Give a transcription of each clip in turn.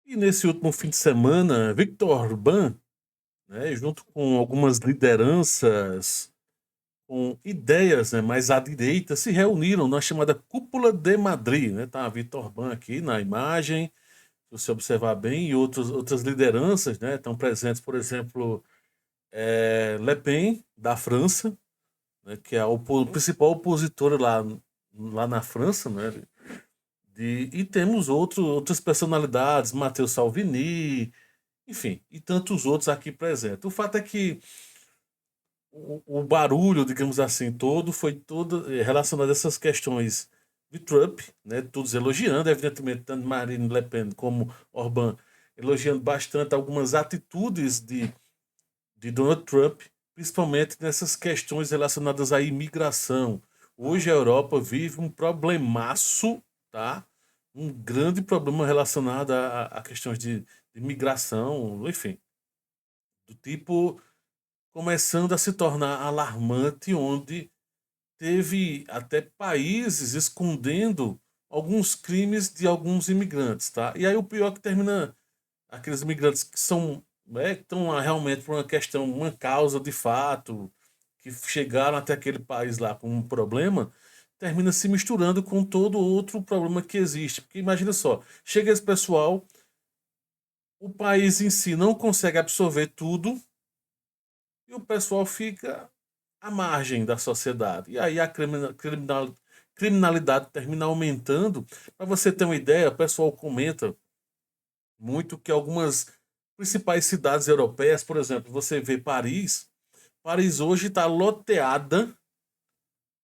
E nesse último fim de semana, Viktor Orbán, né, junto com algumas lideranças com ideias, né, mais à direita, se reuniram na chamada Cúpula de Madrid. Né? Tá Viktor Orbán aqui na imagem, se você observar bem, e outras lideranças, né, estão presentes, por exemplo, Le Pen, da França, né, que é a principal opositora lá na França, né? E temos outras personalidades, Matteo Salvini, enfim, e tantos outros aqui presentes. O fato é que o barulho, digamos assim, todo foi todo relacionado a essas questões de Trump, né? Todos elogiando, evidentemente, tanto Marine Le Pen como Orbán, elogiando bastante algumas atitudes de Donald Trump, principalmente nessas questões relacionadas à imigração. Hoje a Europa vive um problemaço, tá? Um grande problema relacionado a questões de migração, enfim, do tipo começando a se tornar alarmante, onde teve até países escondendo alguns crimes de alguns imigrantes, tá? E aí o pior é que termina aqueles imigrantes que são, né, que estão lá realmente por uma questão, uma causa de fato, que chegaram até aquele país lá com um problema, termina se misturando com todo outro problema que existe. Porque imagina só, chega esse pessoal, o país em si não consegue absorver tudo e o pessoal fica à margem da sociedade. E aí a criminalidade termina aumentando. Para você ter uma ideia, o pessoal comenta muito que algumas principais cidades europeias, por exemplo, você vê Paris, Paris hoje está loteada,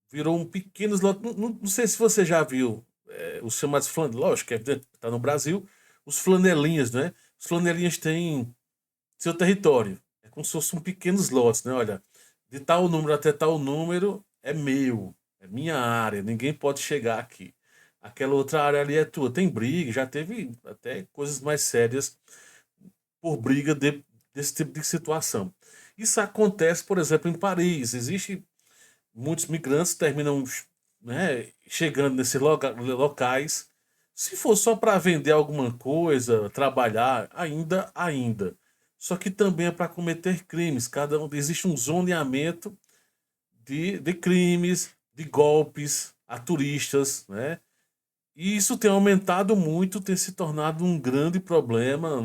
virou um pequeno lote. Não sei se você já viu os chamados flanelinhas, lógico que está no Brasil, os flanelinhas, né? Os flanelinhas têm seu território. É como se fossem pequenos lotes, né? Olha, de tal número até tal número é meu, é minha área, ninguém pode chegar aqui. Aquela outra área ali é tua. Tem briga, já teve até coisas mais sérias por briga desse tipo de situação. Isso acontece, por exemplo, em Paris. Existem muitos migrantes que terminam, né, chegando nesses locais. Se for só para vender alguma coisa, trabalhar, ainda. Só que também é para cometer crimes. Existe um zoneamento de crimes, de golpes a turistas, né? E isso tem aumentado muito, tem se tornado um grande problema,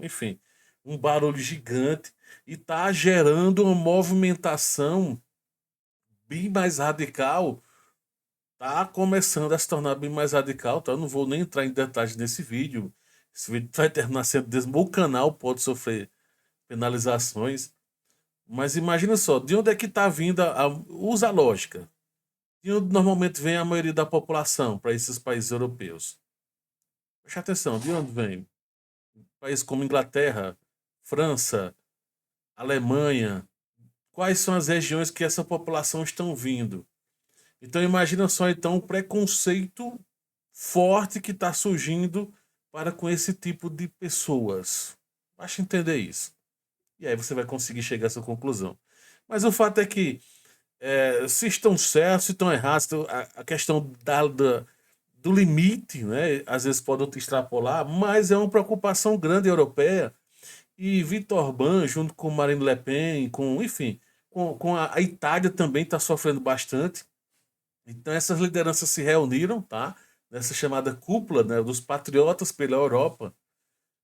enfim, um barulho gigante e está gerando uma movimentação bem mais radical, está começando a se tornar bem mais radical, tá? Eu não vou nem entrar em detalhes nesse vídeo. Esse vídeo vai terminar sendo o canal pode sofrer penalizações, mas imagina só, de onde é que está vindo usa a lógica. De onde normalmente vem a maioria da população para esses países europeus? Preste atenção, de onde vem? Países como Inglaterra, França, Alemanha. Quais são as regiões que essa população estão vindo? Então imagina só então o preconceito forte que está surgindo para com esse tipo de pessoas. Basta entender isso. E aí você vai conseguir chegar a essa conclusão. Mas o fato é que se estão certos, se estão errados, então, a questão do limite, né? Às vezes podem extrapolar, mas é uma preocupação grande europeia. E Victor Orbán, junto com Marine Le Pen, enfim, com a Itália também está sofrendo bastante. Então essas lideranças se reuniram, tá? Nessa chamada cúpula, né, dos patriotas pela Europa,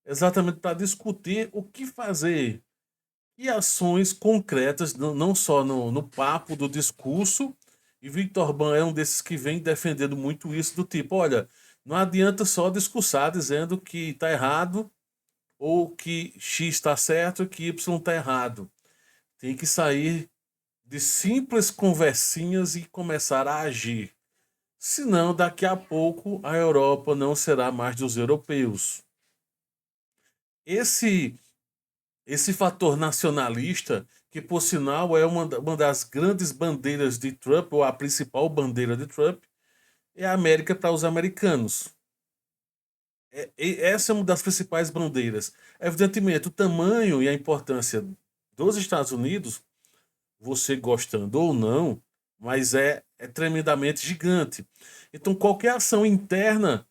exatamente para discutir o que fazer e ações concretas, não só no papo do discurso. E Victor Orbán é um desses que vem defendendo muito isso, do tipo, olha, não adianta só discursar dizendo que está errado ou que X está certo e que Y está errado. Tem que sair de simples conversinhas e começar a agir. Senão, daqui a pouco, a Europa não será mais dos europeus. Esse, esse fator nacionalista, que por sinal é uma das grandes bandeiras de Trump, ou a principal bandeira de Trump, é a América para os americanos. Essa é uma das principais bandeiras. Evidentemente, o tamanho e a importância dos Estados Unidos, você gostando ou não, mas é tremendamente gigante. Então, qualquer ação interna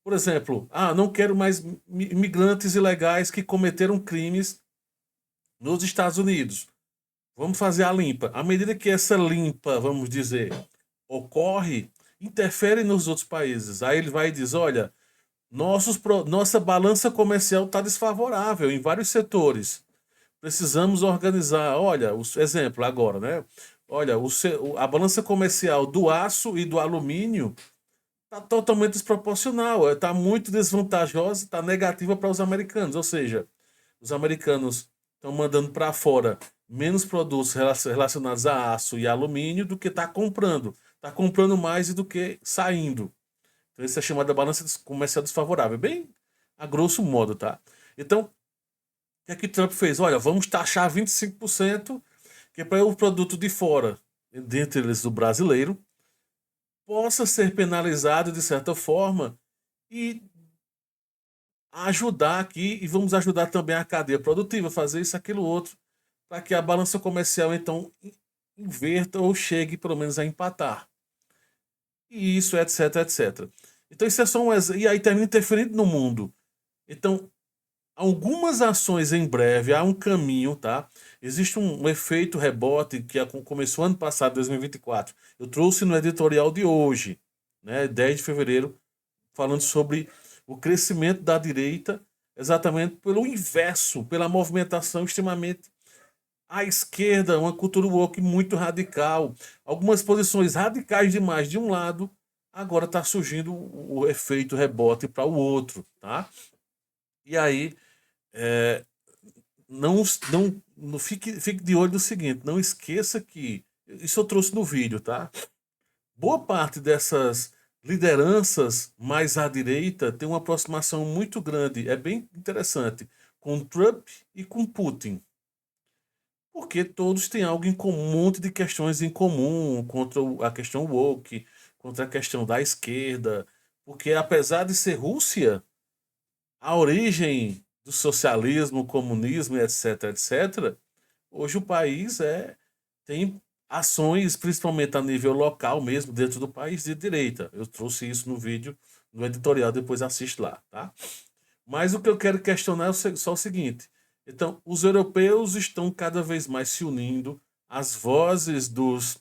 Por exemplo, não quero mais imigrantes ilegais que cometeram crimes nos Estados Unidos. Vamos fazer a limpa. À medida que essa limpa, vamos dizer, ocorre, interfere nos outros países. Aí ele vai e diz: olha, nossa balança comercial está desfavorável em vários setores. Precisamos organizar. Olha, exemplo agora, né? Olha, a balança comercial do aço e do alumínio está totalmente desproporcional, está muito desvantajosa, está negativa para os americanos. Ou seja, os americanos estão mandando para fora menos produtos relacionados a aço e alumínio do que está comprando. Está comprando mais do que saindo. Então, isso é chamado de balança comercial desfavorável. Bem a grosso modo, tá? Então, o que é que Trump fez? Olha, vamos taxar 25%, que é para o produto de fora, dentre eles o brasileiro, possa ser penalizado de certa forma e ajudar aqui, e vamos ajudar também a cadeia produtiva, fazer isso, aquilo, outro, para que a balança comercial, então, inverta ou chegue, pelo menos, a empatar. E isso, etc, etc. Então, isso é só um exemplo. E aí termina interferindo no mundo. Então, algumas ações em breve, há um caminho, tá? Existe um efeito rebote que começou ano passado, 2024. Eu trouxe no editorial de hoje, né, 10 de fevereiro, falando sobre o crescimento da direita, exatamente pelo inverso, pela movimentação extremamente à esquerda, uma cultura woke muito radical, algumas posições radicais demais de um lado, agora está surgindo o efeito rebote para o outro, tá? E aí, é, não, não fique de olho no seguinte, não esqueça que, isso eu trouxe no vídeo, tá? Boa parte dessas lideranças mais à direita tem uma aproximação muito grande, é bem interessante, com Trump e com Putin. Porque todos têm algo em comum, um monte de questões em comum contra a questão woke, contra a questão da esquerda. Porque apesar de ser Rússia, a origem do socialismo, comunismo, etc, etc, hoje o país tem ações, principalmente a nível local mesmo, dentro do país, de direita. Eu trouxe isso no vídeo, no editorial, depois assiste lá, tá? Mas o que eu quero questionar é só o seguinte. Então, os europeus estão cada vez mais se unindo, as vozes dos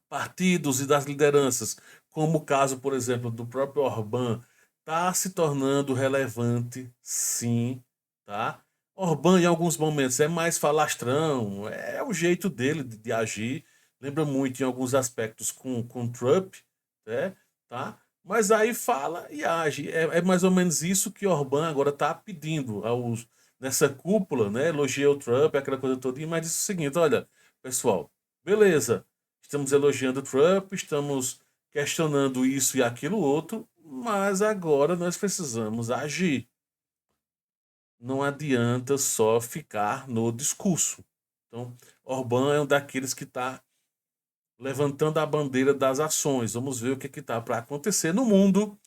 partidos e das lideranças, como o caso, por exemplo, do próprio Orbán, está se tornando relevante, sim, tá? Orbán, em alguns momentos, é mais falastrão, é o jeito dele de agir, lembra muito em alguns aspectos com Trump, né? Tá? Mas aí fala e age. É mais ou menos isso que Orbán agora está pedindo nessa cúpula, né? Elogia o Trump, aquela coisa toda, mas diz o seguinte: olha, pessoal, beleza, estamos elogiando o Trump, estamos questionando isso e aquilo outro, mas agora nós precisamos agir. Não adianta só ficar no discurso. Então, Orbán é um daqueles que está levantando a bandeira das ações. Vamos ver o que está para acontecer no mundo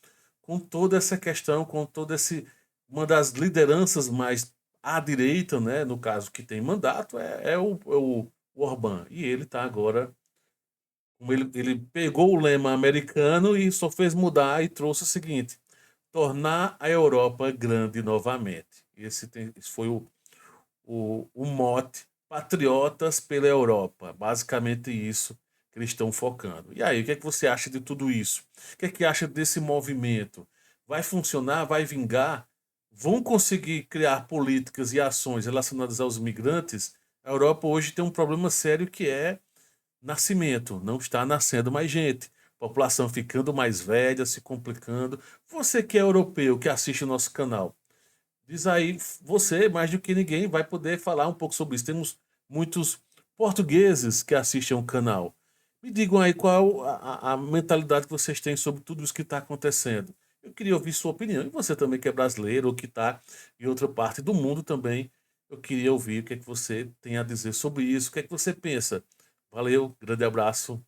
com toda essa questão, com todo esse. Uma das lideranças mais à direita, né, no caso que tem mandato, é o Orbán. E ele está agora. Como ele pegou o lema americano e só fez mudar e trouxe o seguinte: tornar a Europa grande novamente. Esse foi o mote, patriotas pela Europa. Basicamente isso que eles estão focando. E aí, o que é que você acha de tudo isso? O que é que acha desse movimento? Vai funcionar? Vai vingar? Vão conseguir criar políticas e ações relacionadas aos migrantes? A Europa hoje tem um problema sério que é nascimento. Não está nascendo mais gente. População ficando mais velha, se complicando. Você que é europeu, que assiste o nosso canal, diz aí, você, mais do que ninguém, vai poder falar um pouco sobre isso. Temos muitos portugueses que assistem ao canal. Me digam aí qual a mentalidade que vocês têm sobre tudo isso que está acontecendo. Eu queria ouvir sua opinião. E você também que é brasileiro ou que está em outra parte do mundo também, eu queria ouvir o que é que você tem a dizer sobre isso, o que é que você pensa. Valeu, grande abraço.